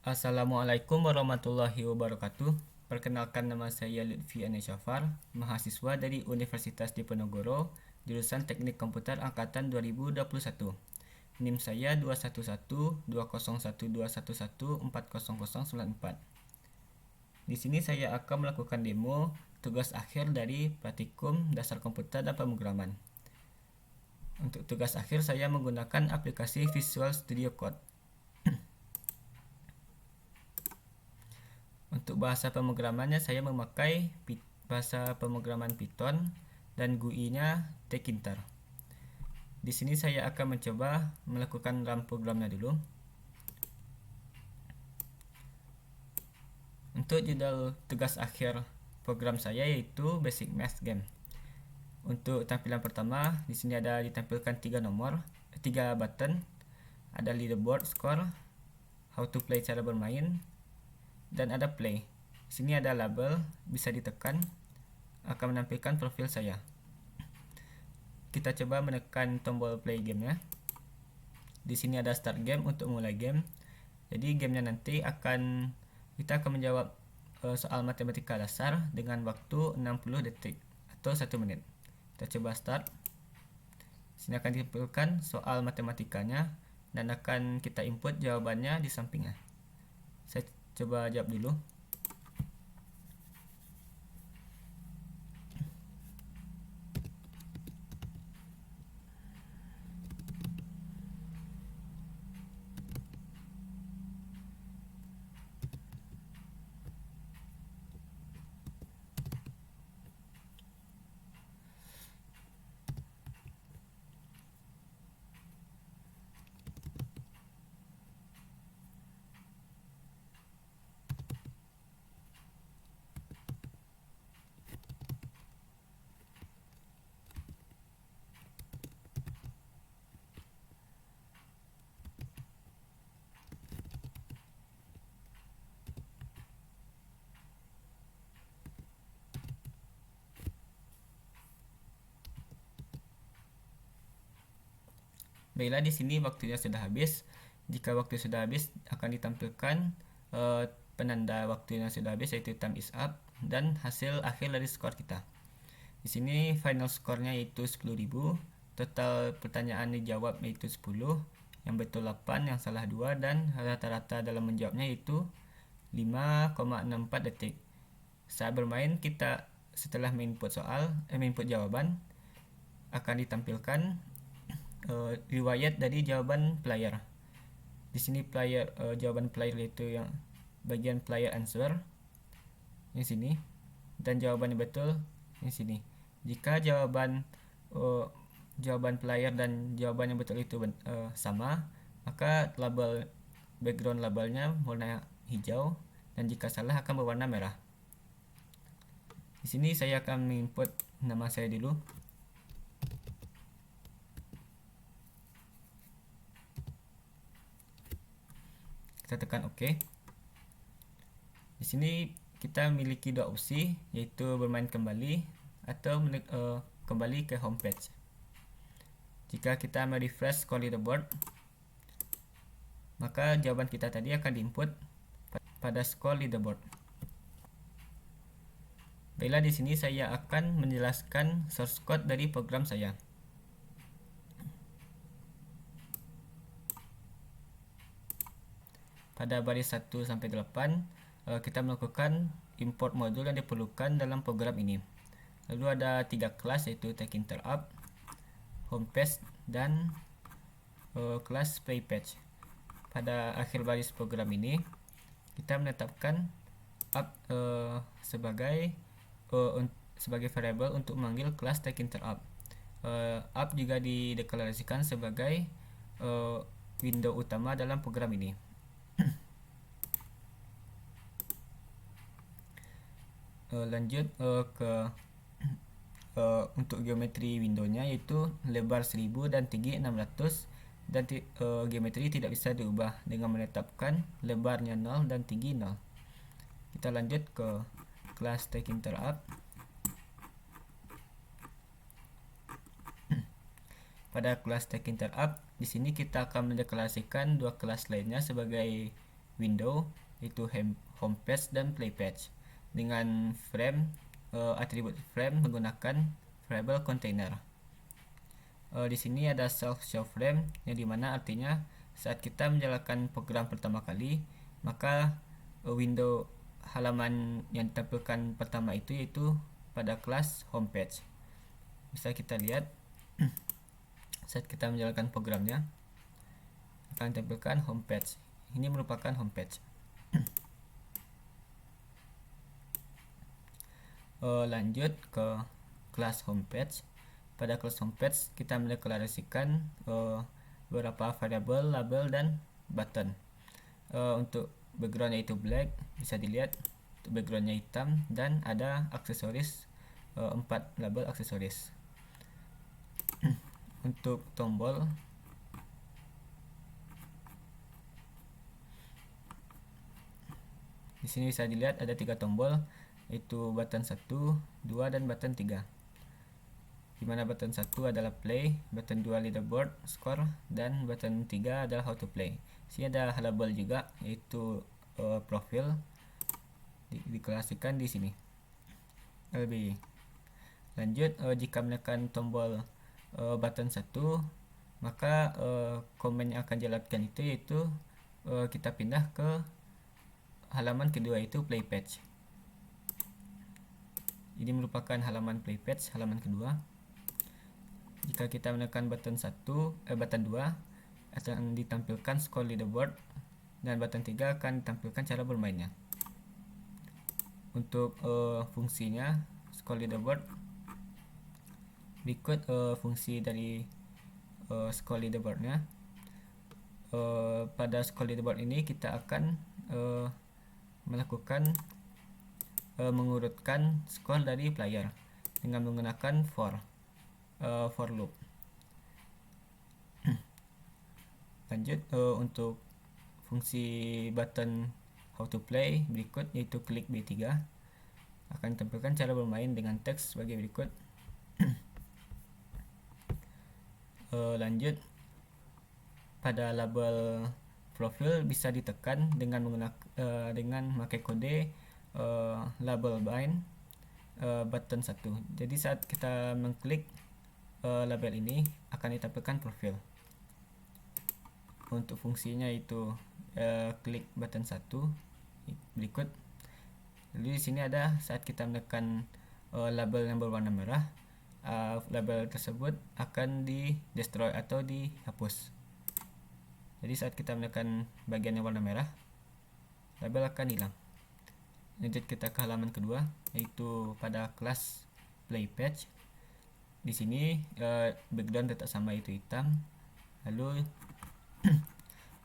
Assalamualaikum warahmatullahi wabarakatuh. Perkenalkan, nama saya Lutfi Anishafar, mahasiswa dari Universitas Diponegoro, jurusan Teknik Komputer angkatan 2021. NIM saya 211201211400094. Di sini saya akan melakukan demo tugas akhir dari praktikum dasar komputer dan pemrograman. Untuk tugas akhir saya menggunakan aplikasi Visual Studio Code. Untuk bahasa pemrogramannya saya memakai bahasa pemrograman Python dan GUI-nya Tkinter. Di sini saya akan mencoba melakukan run programnya dulu. Untuk judul tugas akhir program saya yaitu Basic Math Game. Untuk tampilan pertama, di sini ada ditampilkan 3 button. Ada leaderboard, score, how to play, cara bermain, dan ada play. Di sini ada label, bisa ditekan, akan menampilkan profil saya. Kita coba menekan tombol play gamenya. Di sini ada start game untuk mulai game. Jadi gamenya nanti kita akan menjawab soal matematika dasar dengan waktu 60 detik atau 1 menit. Kita coba start. Di sini akan ditampilkan soal matematikanya dan akan kita input jawabannya di sampingnya. Saya coba jawab dulu. Baiklah, di sini waktunya sudah habis. Jika waktu sudah habis, akan ditampilkan penanda waktunya sudah habis, yaitu time is up, dan hasil akhir dari skor kita. Di sini final skornya yaitu 10.000. Total pertanyaan dijawab yaitu 10, yang betul 8, yang salah 2, dan rata-rata dalam menjawabnya yaitu 5,64 detik. Saat bermain, kita setelah menginput jawaban, akan ditampilkan riwayat dari jawaban player. Di sini jawaban player yaitu yang bagian player answer di sini, dan jawabannya betul di sini. Jika jawaban player dan jawaban yang betul itu sama, maka background labelnya warna hijau, dan jika salah akan berwarna merah. Di sini saya akan menginput nama saya dulu. Kita tekan OK. Di sini kita memiliki 2 opsi, yaitu bermain kembali atau kembali ke homepage. Jika kita merefresh scroll leaderboard, maka jawaban kita tadi akan diinput pada scroll leaderboard. Baiklah, di sini saya akan menjelaskan source code dari program saya. Pada baris 1 sampai 8, kita melakukan import modul yang diperlukan dalam program ini. Lalu ada 3 kelas, yaitu Tkinterup, homepage, dan kelas playpage. Pada akhir baris program ini, kita menetapkan up sebagai variabel untuk memanggil kelas Tkinterup. Up juga dideklarasikan sebagai window utama dalam program ini. Lanjut ke untuk geometri windownya, yaitu lebar 1000 dan tinggi 600, dan geometri tidak bisa diubah dengan menetapkan lebarnya 0 dan tinggi 0. Kita lanjut ke kelas Tkinterup. Pada kelas Tkinterup, di sini kita akan mendeklarasikan 2 kelas lainnya sebagai window, yaitu home page dan play page. Dengan frame, atribut frame menggunakan variable container. Di sini ada self show frame, yang dimana artinya saat kita menjalankan program pertama kali, maka window halaman yang ditampilkan pertama itu yaitu pada kelas homepage. Bisa kita lihat saat kita menjalankan programnya akan ditampilkan homepage. Ini merupakan homepage. Lanjut ke kelas homepage. Pada kelas homepage kita mendeklarasikan beberapa variabel, label, dan button. Untuk backgroundnya itu black, bisa dilihat untuk backgroundnya hitam, dan ada aksesoris 4 label aksesoris. Untuk tombol, di sini bisa dilihat ada 3 tombol, yaitu button 1, 2, dan button 3. Dimana button 1 adalah play, button 2 leaderboard, score, dan button 3 adalah how to play. Sini ada label juga, yaitu profil, diklasikan di sini LB. Lanjut, jika menekan tombol button 1, maka komen yang akan jalankan itu yaitu kita pindah ke halaman kedua, yaitu play page. Ini merupakan halaman play page, halaman kedua. Jika kita menekan button 2 akan ditampilkan score leaderboard, dan button 3 akan ditampilkan cara bermainnya. Untuk fungsinya score leaderboard, berikut fungsi dari score leaderboardnya. Pada score leaderboard ini kita akan melakukan mengurutkan skor dari player dengan menggunakan for loop. Lanjut, untuk fungsi button how to play berikut, yaitu klik B3 akan ditampilkan cara bermain dengan teks sebagai berikut. Lanjut, pada label profil bisa ditekan dengan memakai kode label bind button 1. Jadi saat kita mengklik label ini akan ditampilkan profil. Untuk fungsinya itu klik button 1 berikut. Lalu di sini ada saat kita menekan label yang berwarna merah, label tersebut akan di destroy atau dihapus. Jadi saat kita menekan bagian yang warna merah, label akan hilang. Lanjut kita ke halaman kedua, yaitu pada kelas play page. Di sini background tetap sama, yaitu hitam. Lalu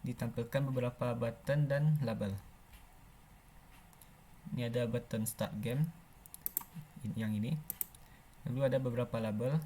ditampilkan beberapa button dan label. Ini ada button start game, yang ini. Lalu ada beberapa label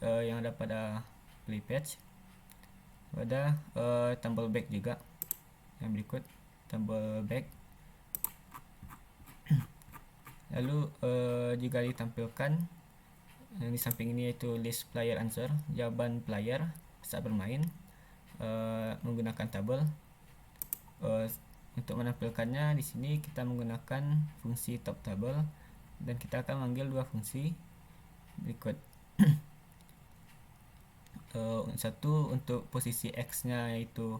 yang ada pada play page. Ada tombol back juga, yang berikut tombol back. Lalu juga ditampilkan yang di samping ini, yaitu list player answer, jawaban player saat bermain menggunakan tabel. Untuk menampilkannya di sini kita menggunakan fungsi top table, dan kita akan memanggil dua fungsi berikut. Satu untuk posisi X nya yaitu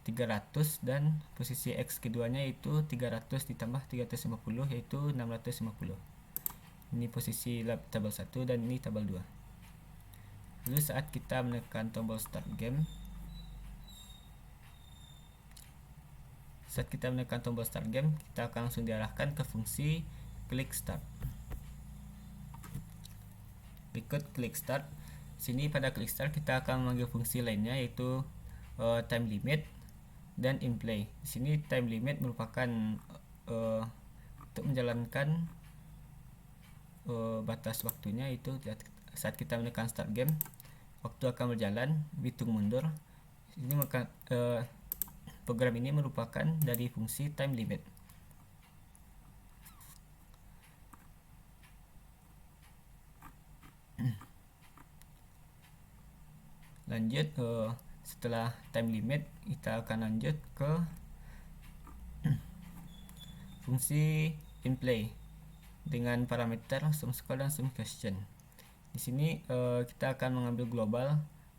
300, dan posisi X keduanya yaitu 300 ditambah 350, yaitu 650. Ini posisi tabel 1 dan ini tabel 2. Lalu saat kita menekan tombol start game, kita akan langsung diarahkan ke fungsi klik start. Berikut klik start. Sini pada klik start kita akan memanggil fungsi lainnya, yaitu time limit dan in play. Di sini time limit merupakan untuk menjalankan batas waktunya, itu saat kita menekan start game, waktu akan berjalan hitung mundur. Ini maka program ini merupakan dari fungsi time limit. Lanjut, setelah time limit kita akan lanjut ke fungsi inplay dengan parameter sum_score dan sum_question. Di sini kita akan mengambil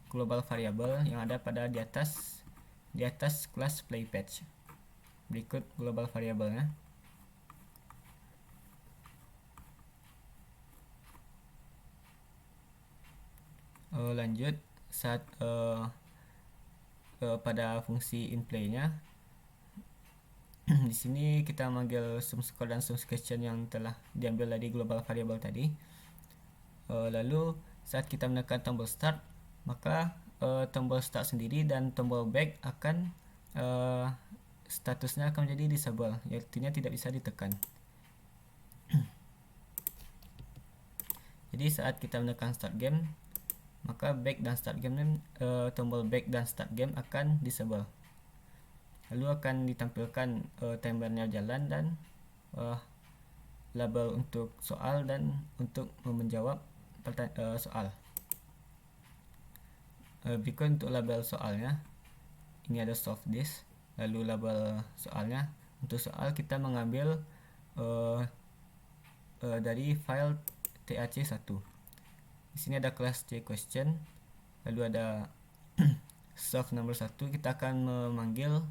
global variable yang ada pada di atas kelas playPage. Berikut global variabelnya. Lanjut saat pada fungsi inplay-nya di sini kita manggil sum_score dan sum_question yang telah diambil dari global variable tadi. Lalu saat kita menekan tombol start, maka tombol start sendiri dan tombol back akan statusnya akan menjadi disable, artinya tidak bisa ditekan. Jadi saat kita menekan start game, maka back dan start game tombol back dan start game akan disable. Lalu akan ditampilkan timernya jalan dan label untuk soal dan untuk menjawab soal. Berikut untuk label soalnya. Ini ada solve this. Lalu label soalnya, untuk soal kita mengambil dari file TAC1. Di sini ada kelas C question. Lalu ada solve nomor 1, kita akan memanggil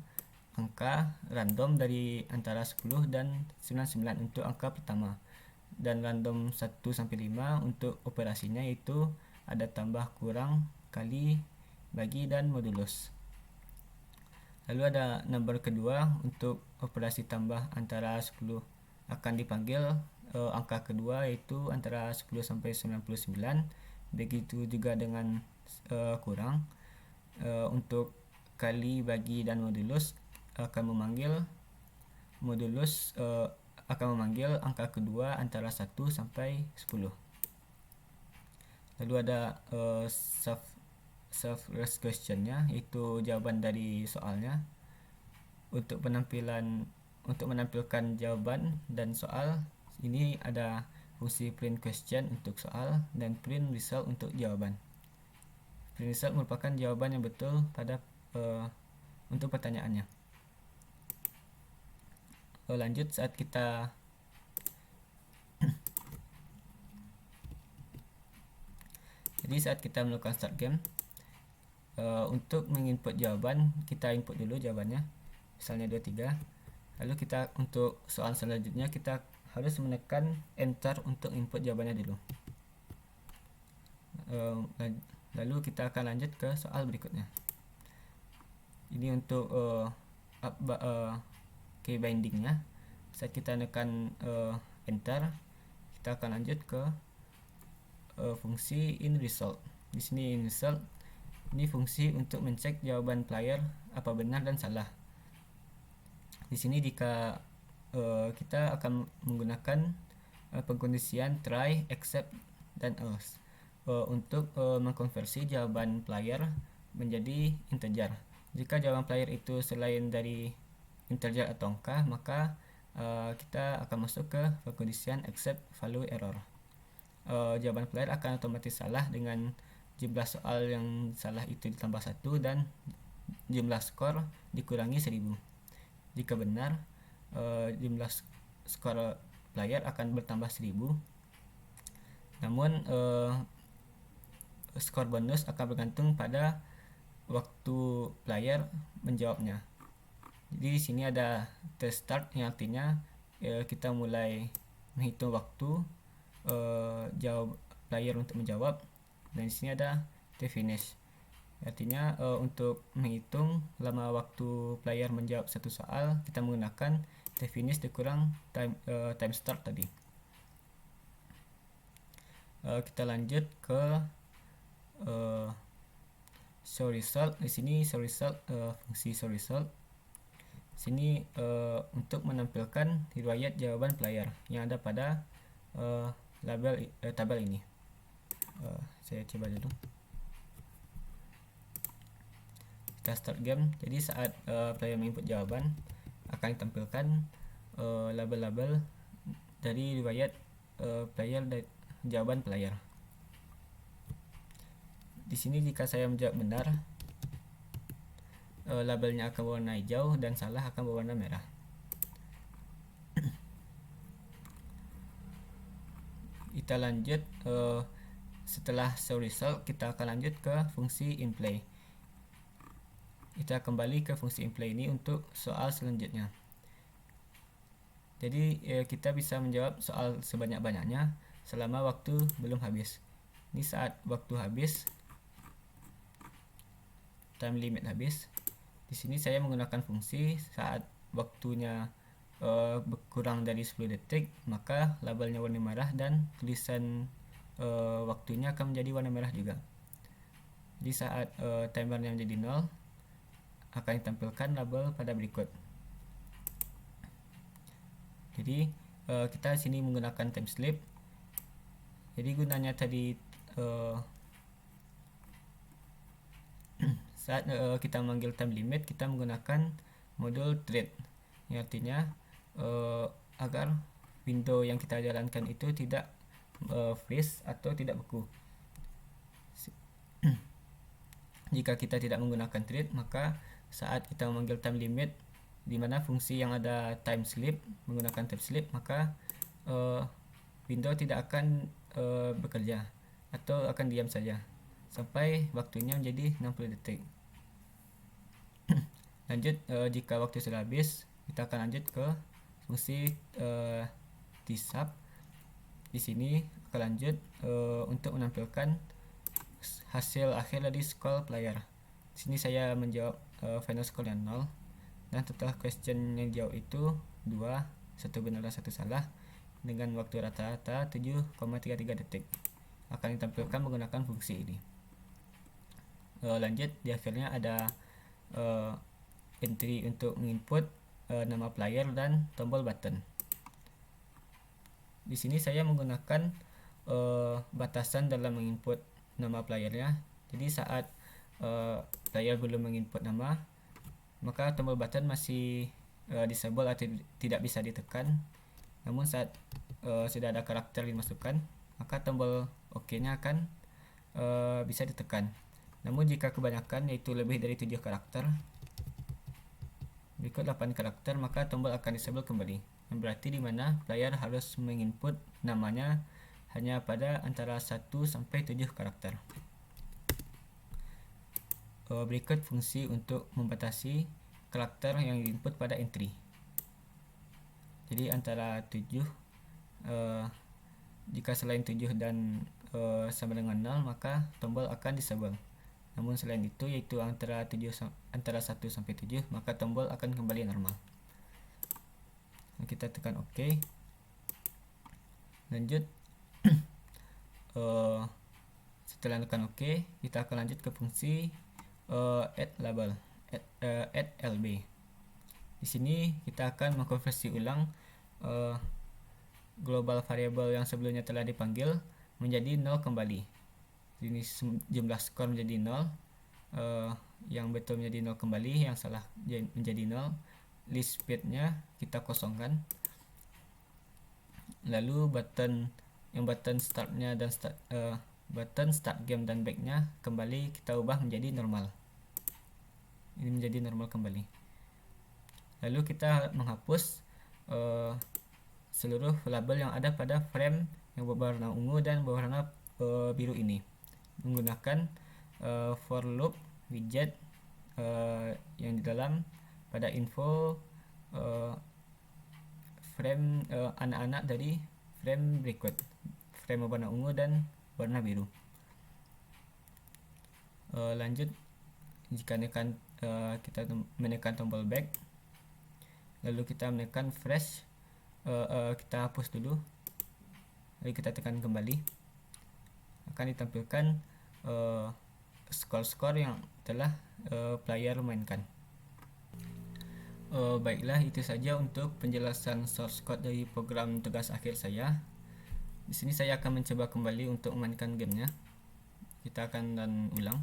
angka random dari antara 10 dan 99 untuk angka pertama, dan random 1 sampai 5 untuk operasinya, yaitu ada tambah, kurang, kali, bagi, dan modulus. Lalu ada number kedua, untuk operasi tambah antara 10 akan dipanggil angka kedua, yaitu antara 10 sampai 99. Begitu juga dengan kurang. Untuk kali, bagi, dan modulus akan memanggil angka kedua antara 1 sampai 10. Lalu ada self questionnya, yaitu jawaban dari soalnya. Untuk menampilkan jawaban dan soal, ini ada fungsi print question untuk soal dan print result untuk jawaban. Print result merupakan jawaban yang betul pada untuk pertanyaannya. Lanjut saat kita jadi saat kita melakukan start game, untuk menginput jawaban, kita input dulu jawabannya, misalnya 23. Lalu kita untuk soal selanjutnya kita harus menekan enter untuk input jawabannya dulu. Lalu kita akan lanjut ke soal berikutnya. Ini untuk key bindingnya. Saat kita tekan enter, kita akan lanjut ke fungsi inResult. Di sini inResult ini fungsi untuk mencek jawaban player apa benar dan salah. Di sini jika kita akan menggunakan pengkondisian try, except, dan else untuk mengkonversi jawaban player menjadi integer. Jika jawaban player itu selain dari integer atau angka, maka kita akan masuk ke pengkondisian except value error. Jawaban player akan otomatis salah dengan jumlah soal yang salah itu ditambah 1 dan jumlah skor dikurangi 1000. Jika benar, jumlah skor player akan bertambah 1000. Namun skor bonus akan bergantung pada waktu player menjawabnya. Jadi di sini ada test start yang artinya kita mulai menghitung waktu jawab player untuk menjawab, dan di sini ada t_finish, artinya untuk menghitung lama waktu player menjawab satu soal, kita menggunakan t_finish dikurang time start tadi. Kita lanjut ke show result. Di sini show result, fungsi show result sini untuk menampilkan riwayat jawaban player yang ada pada tabel ini. Saya coba dulu. Kita start game. Jadi saat player menginput jawaban, akan ditampilkan label-label dari riwayat player dari jawaban player. Di sini jika saya menjawab benar, labelnya akan berwarna hijau dan salah akan berwarna merah. kita lanjut setelah show result, kita akan lanjut ke fungsi inplay. Kita kembali ke fungsi inplay ini untuk soal selanjutnya. Jadi kita bisa menjawab soal sebanyak-banyaknya selama waktu belum habis. Ini saat waktu habis, time limit habis. Di sini saya menggunakan fungsi saat waktunya kurang dari 10 detik, maka labelnya warna merah dan tulisan waktunya akan menjadi warna merah juga. Di saat timernya menjadi 0, akan ditampilkan label pada berikut. Jadi kita sini menggunakan time slip. Jadi gunanya tadi saat kita memanggil time limit, kita menggunakan modul thread, yang artinya agar window yang kita jalankan itu tidak freeze atau tidak beku. Jika kita tidak menggunakan thread, maka saat kita memanggil time limit di mana fungsi yang ada time slip menggunakan time slip, maka window tidak akan bekerja atau akan diam saja sampai waktunya menjadi 60 detik. Lanjut, jika waktu sudah habis, kita akan lanjut ke fungsi tsub. Di sini akan lanjut untuk menampilkan hasil akhir dari scroll player. Di sini saya menjawab final score yang 0, dan setelah question yang dijawab itu 2, 1 benar dan 1 salah dengan waktu rata-rata 7,33 detik. Akan ditampilkan menggunakan fungsi ini. Lanjut, di akhirnya ada entry untuk menginput nama player dan tombol button. Di sini saya menggunakan batasan dalam menginput nama playernya. Jadi saat player belum menginput nama, maka tombol button masih disable atau tidak bisa ditekan. Namun saat sudah ada karakter dimasukkan, maka tombol OK-nya akan bisa ditekan. Namun jika kebanyakan, yaitu lebih dari 7 karakter, berikut 8 karakter, maka tombol akan disable kembali. Yang berarti di mana player harus menginput namanya hanya pada antara 1 sampai 7 karakter. Berikut fungsi untuk membatasi karakter yang diinput pada entry. Jadi antara 7, jika selain 7 dan sama dengan 0, maka tombol akan disable. Namun selain itu, yaitu antara 1 sampai 7, maka tombol akan kembali normal. Kita tekan OK. Lanjut, setelah tekan OK, kita akan lanjut ke fungsi add label, add lb. Di sini kita akan mengkonversi ulang global variable yang sebelumnya telah dipanggil menjadi 0 kembali. Ini jumlah skor menjadi 0, yang betul menjadi 0 kembali, yang salah menjadi 0. List speed-nya kita kosongkan. Lalu button start-nya dan button start game dan back-nya kembali kita ubah menjadi normal. Ini menjadi normal kembali. Lalu kita menghapus seluruh label yang ada pada frame yang berwarna ungu dan berwarna biru ini menggunakan for loop widget yang di dalam pada info frame anak-anak dari frame berikut, frame warna ungu dan warna biru. Lanjut, jika kita menekan tombol back, lalu kita menekan fresh, kita hapus dulu, lalu kita tekan kembali, akan ditampilkan skor-skor yang telah player mainkan. Baiklah, itu saja untuk penjelasan source code dari program tugas akhir saya. Di sini saya akan mencoba kembali untuk memainkan gamenya. Kita akan ulang.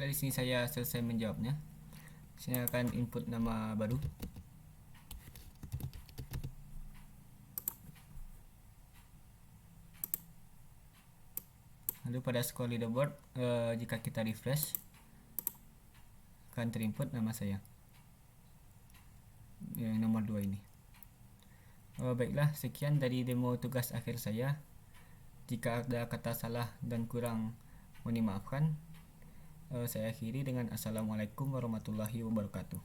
Baiklah, di sini saya selesai menjawabnya. Saya akan input nama baru. Lalu pada skor leaderboard, jika kita refresh, akan terinput nama saya, yang nomor 2 ini. Baiklah, sekian dari demo tugas akhir saya. Jika ada kata salah dan kurang, mohon dimaafkan. Saya akhiri dengan Assalamualaikum warahmatullahi wabarakatuh.